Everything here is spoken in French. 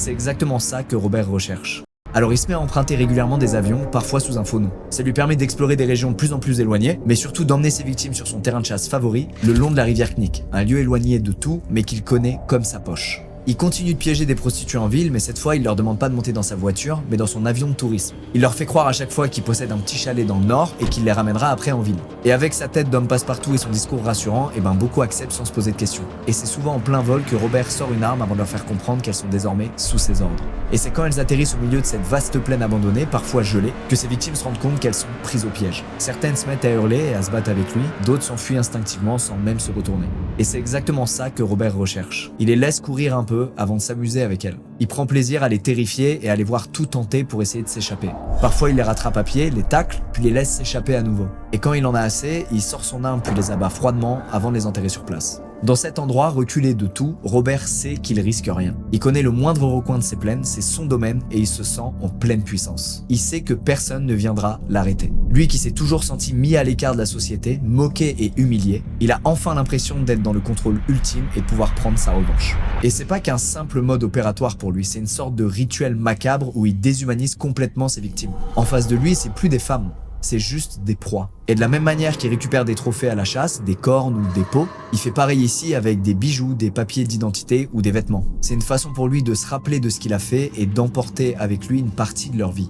C'est exactement ça que Robert recherche. Alors il se met à emprunter régulièrement des avions, parfois sous un faux nom. Ça lui permet d'explorer des régions de plus en plus éloignées, mais surtout d'emmener ses victimes sur son terrain de chasse favori, le long de la rivière Knik, un lieu éloigné de tout, mais qu'il connaît comme sa poche. Il continue de piéger des prostituées en ville, mais cette fois il leur demande pas de monter dans sa voiture, mais dans son avion de tourisme. Il leur fait croire à chaque fois qu'il possède un petit chalet dans le nord et qu'il les ramènera après en ville. Et avec sa tête d'homme passe-partout et son discours rassurant, beaucoup acceptent sans se poser de questions. Et c'est souvent en plein vol que Robert sort une arme avant de leur faire comprendre qu'elles sont désormais sous ses ordres. Et c'est quand elles atterrissent au milieu de cette vaste plaine abandonnée, parfois gelée, que ses victimes se rendent compte qu'elles sont prises au piège. Certaines se mettent à hurler et à se battre avec lui, d'autres s'enfuient instinctivement sans même se retourner. Et c'est exactement ça que Robert recherche. Il les laisse courir un peu avant de s'amuser avec elles. Il prend plaisir à les terrifier et à les voir tout tenter pour essayer de s'échapper. Parfois il les rattrape à pied, les tacle, puis les laisse s'échapper à nouveau. Et quand il en a assez, il sort son arme puis les abat froidement avant de les enterrer sur place. Dans cet endroit reculé de tout, Robert sait qu'il risque rien. Il connaît le moindre recoin de ces plaines, c'est son domaine et il se sent en pleine puissance. Il sait que personne ne viendra l'arrêter. Lui qui s'est toujours senti mis à l'écart de la société, moqué et humilié, il a enfin l'impression d'être dans le contrôle ultime et de pouvoir prendre sa revanche. Et c'est pas qu'un simple mode opératoire pour lui, c'est une sorte de rituel macabre où il déshumanise complètement ses victimes. En face de lui, c'est plus des femmes. C'est juste des proies. Et de la même manière qu'il récupère des trophées à la chasse, des cornes ou des peaux, il fait pareil ici avec des bijoux, des papiers d'identité ou des vêtements. C'est une façon pour lui de se rappeler de ce qu'il a fait et d'emporter avec lui une partie de leur vie.